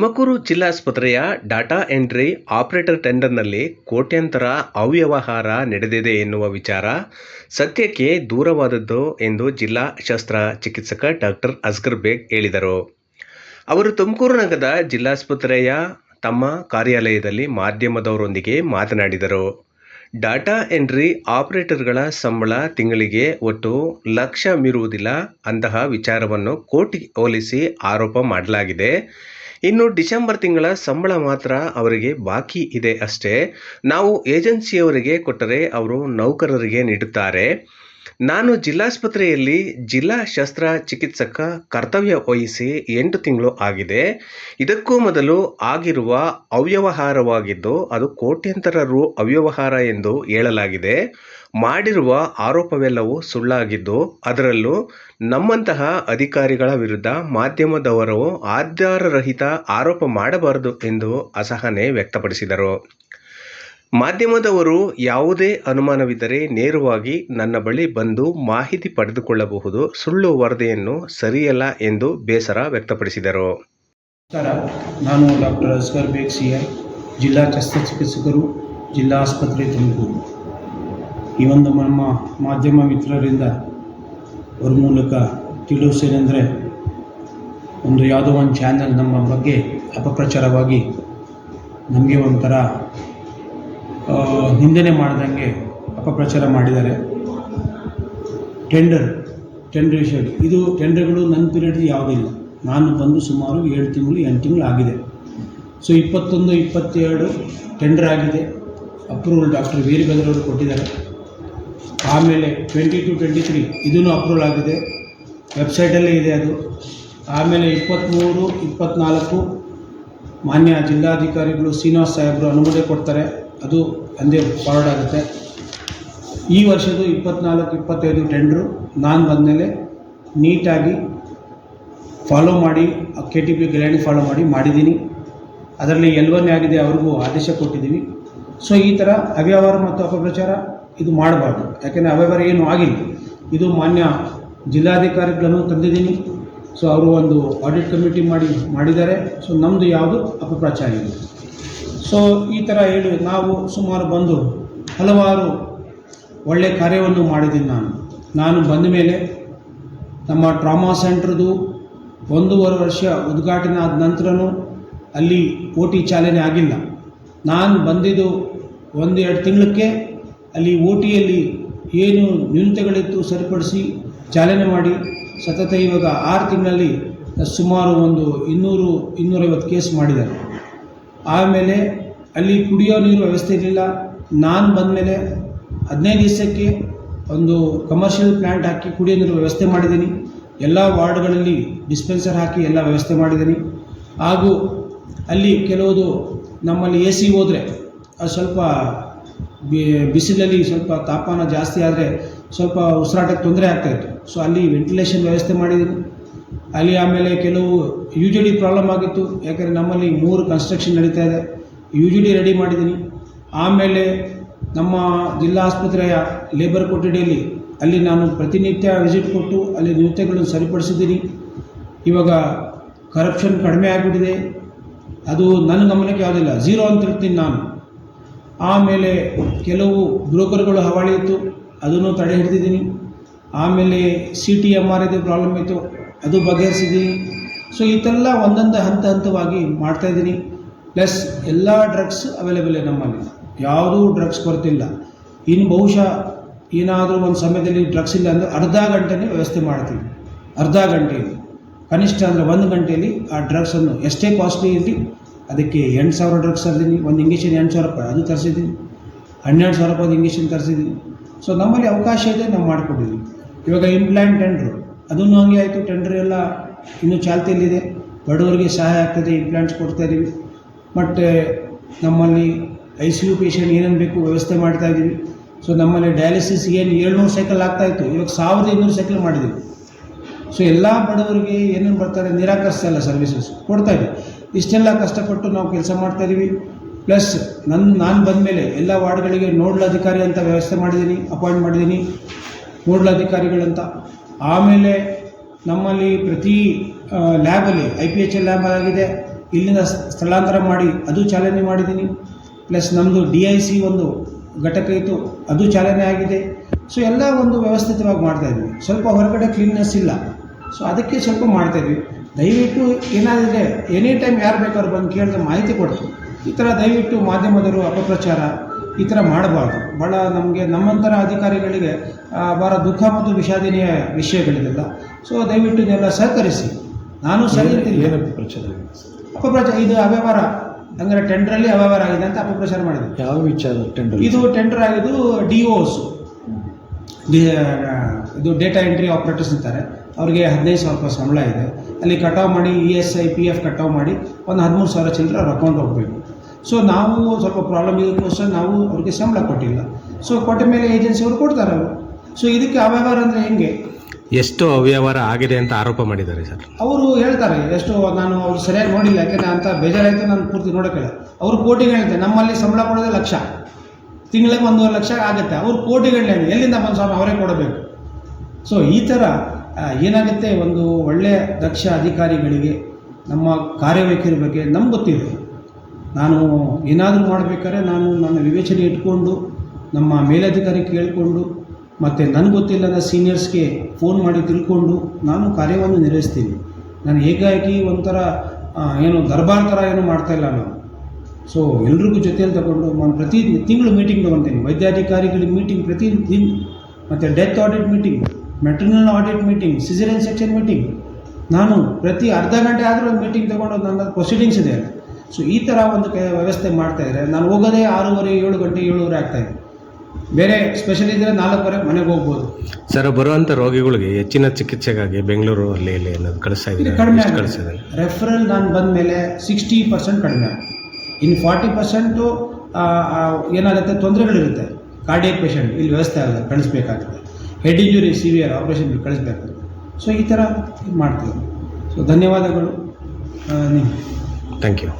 Tumakuru ಜಿಲ್ಲಾಸ್ಪತ್ರೆಯ data entry operator ಟೆಂಡರ್ನಲ್ಲಿ ಕೋಟ್ಯಂತರ ಅವ್ಯವಹಾರ ನಡೆದಿದೆ ಎನ್ನುವ ವಿಚಾರ ಸತ್ಯಕ್ಕೆ ದೂರವಾದದ್ದು ಎಂದು ಜಿಲ್ಲಾ ಶಸ್ತ್ರಚಿಕಿತ್ಸಕ ಡಾಕ್ಟರ್ ಅಸ್ಗರ್ ಬೇಗ್ ಹೇಳಿದರು. ಅವರು ತುಮಕೂರು ನಗರದ ಜಿಲ್ಲಾಸ್ಪತ್ರೆಯ ತಮ್ಮ ಕಾರ್ಯಾಲಯದಲ್ಲಿ ಮಾಧ್ಯಮದವರೊಂದಿಗೆ ಮಾತನಾಡಿದರು. ಡಾಟಾ ಎಂಟ್ರಿ ಆಪರೇಟರ್ಗಳ ಸಂಬಳ ತಿಂಗಳಿಗೆ ಒಟ್ಟು ಲಕ್ಷ ಮೀರುವುದಿಲ್ಲ. ಅಂತಹ ವಿಚಾರವನ್ನು ಕೋರ್ಟ್ಗೆ ಹೋಲಿಸಿ ಆರೋಪ ಮಾಡಲಾಗಿದೆ. ಇನ್ನು ಡಿಸೆಂಬರ್ ತಿಂಗಳ ಸಂಬಳ ಮಾತ್ರ ಅವರಿಗೆ ಬಾಕಿ ಇದೆ ಅಷ್ಟೇ. ನಾವು ಏಜೆನ್ಸಿಯವರಿಗೆ ಕೊಟ್ಟರೆ ಅವರು ನೌಕರರಿಗೆ ನೀಡುತ್ತಾರೆ. ನಾನು ಜಿಲ್ಲಾಸ್ಪತ್ರೆಯಲ್ಲಿ ಜಿಲ್ಲಾ ಶಸ್ತ್ರಚಿಕಿತ್ಸಕ ಕರ್ತವ್ಯ ವಹಿಸಿ 8 ತಿಂಗಳು ಆಗಿದೆ. ಇದಕ್ಕೂ ಮೊದಲು ಆಗಿರುವ ಅವ್ಯವಹಾರವಾಗಿದ್ದು ಅದು ಕೋಟ್ಯಂತರ ರು ಅವ್ಯವಹಾರ ಎಂದು ಹೇಳಲಾಗಿದೆ. ಮಾಡಿರುವ ಆರೋಪವೆಲ್ಲವೂ ಸುಳ್ಳಾಗಿದ್ದು ಅದರಲ್ಲೂ ನಮ್ಮಂತಹ ಅಧಿಕಾರಿಗಳ ವಿರುದ್ಧ ಮಾಧ್ಯಮದವರು ಆಧಾರರಹಿತ ಆರೋಪ ಮಾಡಬಾರದು ಎಂದು ಅಸಹನೆ ವ್ಯಕ್ತಪಡಿಸಿದರು. ಮಾಧ್ಯಮದವರು ಯಾವುದೇ ಅನುಮಾನವಿದ್ದರೆ ನೇರವಾಗಿ ನನ್ನ ಬಳಿ ಬಂದು ಮಾಹಿತಿ ಪಡೆದುಕೊಳ್ಳಬಹುದು. ಸುಳ್ಳು ವರದಿಯನ್ನು ಸರಿಯಲ್ಲ ಎಂದು ಬೇಸರ ವ್ಯಕ್ತಪಡಿಸಿದರು. ನಮಸ್ಕಾರ, ನಾನು ಡಾಕ್ಟರ್ ಅಸ್ಗರ್ ಬೇಗ್ CI, ಜಿಲ್ಲಾ ಶಸ್ತ್ರಚಿಕಿತ್ಸಕರು, ಜಿಲ್ಲಾ ಆಸ್ಪತ್ರೆ ತುಮಕೂರು. ಈ ಒಂದು ನಮ್ಮ ಮಾಧ್ಯಮ ಮಿತ್ರರಿಂದ ಅವ್ರ ಮೂಲಕ ತಿಳಿಸೇನೆಂದರೆ, ಯಾವುದೋ ಒಂದು ಚಾನಲ್ ನಮ್ಮ ಬಗ್ಗೆ ಅಪಪ್ರಚಾರವಾಗಿ ನಮಗೆ ಒಂಥರ ನಿಂದನೆ ಮಾಡ್ದಂಗೆ ಅಪಪ್ರಚಾರ ಮಾಡಿದ್ದಾರೆ. ಟೆಂಡರ್ ವಿಷಯದಲ್ಲಿ ಇದು ಟೆಂಡರ್ಗಳು ನನ್ನ ಪೀರಿಯಡ್ ಯಾವುದಿಲ್ಲ. ನಾನು ಬಂದು ಸುಮಾರು 7 ತಿಂಗಳು 8 ತಿಂಗಳು ಆಗಿದೆ. ಸೊ 21, 22 ಟೆಂಡರ್ ಆಗಿದೆ. ಅಪ್ರೂವಲ್ ಡಾಕ್ಟರ್ ವೀರಭದ್ರವರು ಕೊಟ್ಟಿದ್ದಾರೆ. ಆಮೇಲೆ 22, 23 ಇದೂ ಅಪ್ರೂವಲ್ ಆಗಿದೆ, ವೆಬ್ಸೈಟಲ್ಲೇ ಇದೆ ಅದು. ಆಮೇಲೆ 23, 24 ಮಾನ್ಯ ಜಿಲ್ಲಾಧಿಕಾರಿಗಳು ಶ್ರೀನಿವಾಸ್ ಸಾಹೇಬರು ಅನುಮೋದನೆ ಕೊಡ್ತಾರೆ, ಅದು ಅಂದೇ ಫಾರ್ವರ್ಡ್ ಆಗುತ್ತೆ. ಈ ವರ್ಷದ್ದು 24, 25 ಟೆಂಡ್ರು ನಾನು ಬಂದಮೇಲೆ ನೀಟಾಗಿ ಫಾಲೋ ಮಾಡಿ KTP ಗೈಡ್ಲೈನ್ ಫಾಲೋ ಮಾಡಿದ್ದೀನಿ. ಅದರಲ್ಲಿ L1 ಆಗಿದೆ, ಅವ್ರಿಗೂ ಆದೇಶ ಕೊಟ್ಟಿದ್ದೀವಿ. ಸೊ ಈ ಥರ ಅವ್ಯವಹಾರ ಮತ್ತು ಅಪಪ್ರಚಾರ ಇದು ಮಾಡಬಾರ್ದು. ಯಾಕೆಂದರೆ ಅವ್ಯವಹಾರ ಏನೂ ಆಗಿಲ್ಲ. ಇದು ಮಾನ್ಯ ಜಿಲ್ಲಾಧಿಕಾರಿಗಳನ್ನು ತಂದಿದ್ದೀನಿ. ಸೊ ಅವರು ಒಂದು ಆಡಿಟ್ ಕಮಿಟಿ ಮಾಡಿದ್ದಾರೆ. ಸೊ ನಮ್ಮದು ಯಾವುದು ಅಪಪ್ರಚಾರ ಇದೆ. ಸೊ ಈ ಥರ ಹೇಳಿ ನಾವು ಸುಮಾರು ಬಂದು ಹಲವಾರು ಒಳ್ಳೆಯ ಕಾರ್ಯವನ್ನು ಮಾಡಿದ್ದೀನಿ. ನಾನು ಬಂದ ಮೇಲೆ ನಮ್ಮ ಟ್ರಾಮಾ ಸೆಂಟ್ರದು 1.5 ವರ್ಷ ಉದ್ಘಾಟನೆ ಆದ ನಂತರನೂ ಅಲ್ಲಿ OT ಚಾಲನೆ ಆಗಿಲ್ಲ. ನಾನು ಬಂದಿದ್ದು 1-2 ತಿಂಗಳಕ್ಕೆ ಅಲ್ಲಿ OTಯಲ್ಲಿ ಏನು ನ್ಯೂನತೆಗಳಿತ್ತು ಸರಿಪಡಿಸಿ ಚಾಲನೆ ಮಾಡಿ ಸತತ ಇವಾಗ 6 ತಿಂಗಳಲ್ಲಿ ಸುಮಾರು ಒಂದು 200-250 ಕೇಸ್ ಮಾಡಿದ್ದಾರೆ. ಆಮೇಲೆ ಅಲ್ಲಿ ಕುಡಿಯೋ ನೀರು ವ್ಯವಸ್ಥೆ ಇರಲಿಲ್ಲ. ನಾನು ಬಂದಮೇಲೆ 15 ದಿವಸಕ್ಕೆ ಒಂದು ಕಮರ್ಷಿಯಲ್ ಪ್ಲ್ಯಾಂಟ್ ಹಾಕಿ ಕುಡಿಯೋ ನೀರು ವ್ಯವಸ್ಥೆ ಮಾಡಿದ್ದೀನಿ. ಎಲ್ಲ ವಾರ್ಡ್ಗಳಲ್ಲಿ ಡಿಸ್ಪೆನ್ಸರ್ ಹಾಕಿ ಎಲ್ಲ ವ್ಯವಸ್ಥೆ ಮಾಡಿದ್ದೀನಿ. ಹಾಗೂ ಅಲ್ಲಿ ಕೆಲವುದು ನಮ್ಮಲ್ಲಿ AC ಹೋದರೆ ಅದು ಸ್ವಲ್ಪ ಬಿಸಿಲಲ್ಲಿ ಸ್ವಲ್ಪ ತಾಪಮಾನ ಜಾಸ್ತಿ ಆದರೆ ಸ್ವಲ್ಪ ಉಸಿರಾಟಕ್ಕೆ ತೊಂದರೆ ಆಗ್ತಾಯಿತ್ತು. ಸೊ ಅಲ್ಲಿ ವೆಂಟಿಲೇಷನ್ ವ್ಯವಸ್ಥೆ ಮಾಡಿದ್ದೀನಿ ಅಲ್ಲಿ. ಆಮೇಲೆ ಕೆಲವು UGD ಪ್ರಾಬ್ಲಮ್ ಆಗಿತ್ತು, ಯಾಕೆಂದರೆ ನಮ್ಮಲ್ಲಿ 3 ಕನ್ಸ್ಟ್ರಕ್ಷನ್ ನಡೀತಾ ಇದೆ. UGD ರೆಡಿ ಮಾಡಿದ್ದೀನಿ. ಆಮೇಲೆ ನಮ್ಮ ಜಿಲ್ಲಾ ಆಸ್ಪತ್ರೆಯ ಲೇಬರ್ ಕೊಠಡಿಯಲ್ಲಿ ಅಲ್ಲಿ ನಾನು ಪ್ರತಿನಿತ್ಯ ವಿಸಿಟ್ ಕೊಟ್ಟು ಅಲ್ಲಿ ನ್ಯೂನತೆಗಳನ್ನು ಸರಿಪಡಿಸಿದ್ದೀನಿ. ಇವಾಗ ಕರಪ್ಷನ್ ಕಡಿಮೆ ಆಗಿಬಿಟ್ಟಿದೆ. ಅದು ನನ್ನ ಗಮನಕ್ಕೆ ಯಾವುದಿಲ್ಲ, 0 ಅಂತ ಹೇಳ್ತೀನಿ ನಾನು. ಆಮೇಲೆ ಕೆಲವು ಬ್ರೋಕರ್ಗಳು ಹವಾಳಿ ಇತ್ತು, ಅದನ್ನು ತಡೆ ಹಿಡಿದಿದ್ದೀನಿ. ಆಮೇಲೆ CT-MRI ಪ್ರಾಬ್ಲಮ್ ಇತ್ತು, ಅದು ಬಗೆಹರಿಸಿದ್ದೀನಿ. ಸೊ ಇದೆಲ್ಲ ಒಂದೊಂದು ಹಂತವಾಗಿ ಮಾಡ್ತಾಯಿದ್ದೀನಿ. ಪ್ಲಸ್ ಎಲ್ಲ ಡ್ರಗ್ಸ್ ಅವೈಲೇಬಲ್ ಇದೆ ನಮ್ಮಲ್ಲಿ, ಯಾವುದೂ ಡ್ರಗ್ಸ್ ಕೊರತಿಲ್ಲ. ಇನ್ನು ಬಹುಶಃ ಏನಾದರೂ ಒಂದು ಸಮಯದಲ್ಲಿ ಡ್ರಗ್ಸ್ ಇಲ್ಲ ಅಂದರೆ ಅರ್ಧ ಗಂಟೆನೇ ವ್ಯವಸ್ಥೆ ಮಾಡ್ತೀವಿ. ಅರ್ಧ ಗಂಟೆಯಲ್ಲಿ ಕನಿಷ್ಠ ಅಂದರೆ 1 ಗಂಟೆಯಲ್ಲಿ ಆ ಡ್ರಗ್ಸನ್ನು ಎಷ್ಟೇ ಕಾಸ್ಟ್ಲಿ ಇರಲಿ ಅದಕ್ಕೆ 8,000 ಡ್ರಗ್ಸ್ ತರಿಸಿದ್ದೀನಿ. ಒಂದು ಇಂಜೆಕ್ಷನ್ 8,000 ರೂಪಾಯಿ ಅದು ತರಿಸಿದ್ದೀನಿ. 12,000 ರೂಪಾಯಿ ಇಂಜೆಕ್ಷನ್ ತರಿಸಿದ್ದೀನಿ. ಸೊ ನಮ್ಮಲ್ಲಿ ಅವಕಾಶ ಇದೆ, ನಾವು ಮಾಡಿಕೊಟ್ಟಿದ್ದೀವಿ. ಇವಾಗ ಇಂಪ್ಲಾಂಟ್ ಟೆಂಡ್ರು ಅದನ್ನು ಹಂಗೆ ಆಯಿತು. ಟೆಂಡ್ರ್ ಎಲ್ಲ ಇನ್ನೂ ಚಾಲ್ತಿಯಲ್ಲಿದೆ. ಬಡವರಿಗೆ ಸಹಾಯ ಆಗ್ತದೆ, ಇಂಪ್ಲಾಂಟ್ಸ್ ಕೊಡ್ತಾಯಿದ್ದೀವಿ. ಮತ್ತು ನಮ್ಮಲ್ಲಿ ICU ಪೇಷಂಟ್ ಏನೇನು ಬೇಕು ವ್ಯವಸ್ಥೆ ಮಾಡ್ತಾಯಿದ್ದೀವಿ. ಸೊ ನಮ್ಮಲ್ಲಿ ಡಯಾಲಿಸಿಸ್ ಏನು 700 ಸೈಕಲ್ ಆಗ್ತಾಯಿತ್ತು, ಇವಾಗ 1200 ಸೈಕಲ್ ಮಾಡಿದ್ದೀವಿ. ಸೊ ಎಲ್ಲ ಬಡವರಿಗೆ ಏನೇನು ಬರ್ತಾರೆ ನಿರಾಕರಿಸ್ತಾ ಇಲ್ಲ, ಸರ್ವಿಸಸ್ ಕೊಡ್ತಾಯಿದ್ದೀವಿ. ಇಷ್ಟೆಲ್ಲ ಕಷ್ಟಪಟ್ಟು ನಾವು ಕೆಲಸ ಮಾಡ್ತಾಯಿದ್ದೀವಿ. ಪ್ಲಸ್ ನಾನು ಬಂದ ಮೇಲೆ ಎಲ್ಲ ವಾರ್ಡ್ಗಳಿಗೆ ನೋಡಲ್ ಅಧಿಕಾರಿ ಅಂತ ವ್ಯವಸ್ಥೆ ಮಾಡಿದ್ದೀನಿ, ಅಪಾಯಿಂಟ್ ಮಾಡಿದ್ದೀನಿ ನೋಡಲ್ ಅಧಿಕಾರಿಗಳಂತ. ಆಮೇಲೆ ನಮ್ಮಲ್ಲಿ ಪ್ರತಿ ಲ್ಯಾಬಲ್ಲಿ IPHL ಲ್ಯಾಬ್ ಆಗಿದೆ, ಇಲ್ಲಿಂದ ಸ್ಥಳಾಂತರ ಮಾಡಿ ಅದು ಚಾಲನೆ ಮಾಡಿದ್ದೀನಿ. ಪ್ಲಸ್ ನಮ್ಮದು DIC ಒಂದು ಘಟಕ ಇತ್ತು, ಅದು ಚಾಲನೆ ಆಗಿದೆ. ಸೊ ಎಲ್ಲ ಒಂದು ವ್ಯವಸ್ಥಿತವಾಗಿ ಮಾಡ್ತಾಯಿದ್ವಿ. ಸ್ವಲ್ಪ ಹೊರಗಡೆ ಕ್ಲೀನ್ನೆಸ್ ಇಲ್ಲ, ಸೊ ಅದಕ್ಕೆ ಸ್ವಲ್ಪ ಮಾಡ್ತಾಯಿದ್ವಿ. ದಯವಿಟ್ಟು ಏನಾದರೆ ಎನಿ ಟೈಮ್ ಯಾರು ಬೇಕಾದ್ರೂ ಬಂದು ಕೇಳಿದ್ರೆ ಮಾಹಿತಿ ಕೊಡ್ತು. ಈ ಥರ ದಯವಿಟ್ಟು ಮಾಧ್ಯಮದವರು ಅಪಪ್ರಚಾರ ಈ ಥರ ಮಾಡಬಾರ್ದು. ಭಾಳ ನಮಗೆ ನಮ್ಮಂಥರ ಅಧಿಕಾರಿಗಳಿಗೆ ಭಾಳ ದುಃಖ ಮತ್ತು ವಿಷಾದನೀಯ ವಿಷಯಗಳಿದೆಲ್ಲ. ಸೊ ದಯವಿಟ್ಟು ಇದೆಲ್ಲ ಸಹಕರಿಸಿ. ನಾನು ಸರಿ ಏನು ಅಪಪ್ರಚಾರ? ಅಪಪ್ರಚಾರ ಇದು ಅವ್ಯವಹಾರ, ಅಂದರೆ ಟೆಂಡ್ರಲ್ಲಿ ಅವ್ಯವಹಾರ ಆಗಿದೆ ಅಂತ ಅಪಪ್ರಚಾರ ಮಾಡಿದೆ. ಯಾವ ವಿಚಾರ ಟೆಂಡರ್? ಇದು ಟೆಂಡರ್ ಆಗಿದ್ದು DOs, ಇದು ಡೇಟಾ ಎಂಟ್ರಿ ಆಪ್ರೇಟರ್ಸ್ ಅಂತಾರೆ. ಅವ್ರಿಗೆ 15,000 ರೂಪಾಯಿ ಸಂಬಳ ಇದೆ. ಅಲ್ಲಿ ಕಟಾವು ಮಾಡಿ ESI PF ಕಟಾವು ಮಾಡಿ ಒಂದು 13,000 ಚಿಲ್ಲರೆ ಅವ್ರ ಅಕೌಂಟ್ ಹೋಗಬೇಕು. ಸೊ ನಾವು ಸ್ವಲ್ಪ ಪ್ರಾಬ್ಲಮ್ ಇದಕ್ಕೋಸ್ಕರ ನಾವು ಅವ್ರಿಗೆ ಸಂಬಳ ಕೊಟ್ಟಿಲ್ಲ. ಸೊ ಕೊಟ್ಟ ಮೇಲೆ ಏಜೆನ್ಸಿಯವರು ಕೊಡ್ತಾರೆ ಅವರು. ಸೊ ಇದಕ್ಕೆ ಅವ್ಯವಹಾರ ಅಂದರೆ ಹೆಂಗೆ? ಎಷ್ಟು ಅವ್ಯವಹಾರ ಆಗಿದೆ ಅಂತ ಆರೋಪ ಮಾಡಿದ್ದಾರೆ ಸರ್. ಅವರು ಹೇಳ್ತಾರೆ ಎಷ್ಟು, ನಾನು ಅವ್ರು ಸರಿಯಾಗಿ ನೋಡಿಲ್ಲ, ಯಾಕೆಂದರೆ ಅಂತ ಬೇಜಾರಾಯಿತು, ನಾನು ಪೂರ್ತಿ ನೋಡೋಕ್ಕಿಲ್ಲ. ಅವರು ಕೋಟಿಗೆ ಹೇಳ್ತಾರೆ, ನಮ್ಮಲ್ಲಿ ಸಂಬಳ ಕೊಡೋದೇ ಲಕ್ಷ, ತಿಂಗಳಿಗೆ 1.5 ಲಕ್ಷ ಆಗುತ್ತೆ. ಅವ್ರು ಕೋಟಿಗಟ್ಟಲೆ ಎಲ್ಲಿಂದ ಬಂದು ಸಾವಿರ ಅವರೇ ಕೊಡಬೇಕು. ಸೊ ಈ ಥರ ಏನಾಗುತ್ತೆ, ಒಂದು ಒಳ್ಳೆಯ ದಕ್ಷ ಅಧಿಕಾರಿಗಳಿಗೆ ನಮ್ಮ ಕಾರ್ಯವೈಖರಿ ಬಗ್ಗೆ ನಮ್ಗೆ ಗೊತ್ತಿದೆ. ನಾನು ಏನಾದರೂ ಮಾಡಬೇಕಾದ್ರೆ ನಾನು ನನ್ನ ವಿವೇಚನೆ ಇಟ್ಕೊಂಡು ನಮ್ಮ ಮೇಲಧಿಕಾರಿ ಕೇಳಿಕೊಂಡು ಮತ್ತು ನನಗೆ ಗೊತ್ತಿಲ್ಲದ ಸೀನಿಯರ್ಸ್ಗೆ ಫೋನ್ ಮಾಡಿ ತಿಳ್ಕೊಂಡು ನಾನು ಕಾರ್ಯವನ್ನು ನಿರ್ವಹಿಸ್ತೀನಿ. ನಾನು ಹೇಗಾಗಿ ಒಂಥರ ಏನು ದರ್ಬಾರ್ ಥರ ಏನು ಮಾಡ್ತಾಯಿಲ್ಲ ನಾನು. ಸೊ ಎಲ್ರಿಗೂ ಜೊತೆಯಲ್ಲಿ ತಗೊಂಡು ನಾನು ಪ್ರತಿ ತಿಂಗಳು ಮೀಟಿಂಗ್ ತೊಗೊತೀನಿ. ವೈದ್ಯಾಧಿಕಾರಿಗಳಿಗೆ ಮೀಟಿಂಗ್ ಪ್ರತಿ ದಿನ, ಮತ್ತು death audit meeting, maternal audit meeting, caesarean section meeting. ನಾನು ಪ್ರತಿ ಅರ್ಧ ಗಂಟೆ ಆದರೂ ಒಂದು ಮೀಟಿಂಗ್ ತೊಗೊಂಡು ನನ್ನ ಪ್ರೊಸೀಡಿಂಗ್ಸ್ ಇದೆ. ಸೊ ಈ ಥರ ಒಂದು ವ್ಯವಸ್ಥೆ ಮಾಡ್ತಾಯಿದ್ರೆ ನಾನು ಹೋಗೋದೇ 6:30, 7 ಗಂಟೆ, 7:30 ಆಗ್ತಾಯಿದೆ. ಬೇರೆ ಸ್ಪೆಷಲ್ ಇದ್ದರೆ 4:15 ಮನೆಗೆ ಹೋಗ್ಬೋದು. ಸರ್, ಬರುವಂಥ ರೋಗಿಗಳಿಗೆ ಹೆಚ್ಚಿನ ಚಿಕಿತ್ಸೆಗಾಗಿ ಬೆಂಗಳೂರು ಅಲ್ಲಿ ಅನ್ನೋದು ಕಳಿಸ್ತಾ ಇದು ಇದ್ದಾರೆ. ಕಡಿಮೆ ಎಷ್ಟು ಆಗಿದೆ. ಕಳಿಸಿದ್ದಾರೆ? ರೆಫರಲ್ ನಾನು ಬಂದ ಮೇಲೆ 60% ಕಡಿಮೆ ಆಗುತ್ತೆ. ಇನ್ನು 40% ಏನಾಗುತ್ತೆ, ತೊಂದರೆಗಳಿರುತ್ತೆ. ಕಾರ್ಡಿಯಕ್ ಪೇಷಂಟ್ ಇಲ್ಲಿ ವ್ಯವಸ್ಥೆ ಆಗುತ್ತೆ, ಕಳಿಸ್ಬೇಕಾಗುತ್ತೆ. ಹೆಡ್ ಇಂಜುರಿ ಸಿವಿಯರ್ ಆಪ್ರೇಷನ್ ಕಳಿಸ್ಬೇಕಾಗುತ್ತೆ. ಸೊ ಈ ಥರ ಮಾಡ್ತೀವಿ. ಸೊ ಧನ್ಯವಾದಗಳು. ನೀವು ಥ್ಯಾಂಕ್ ಯು.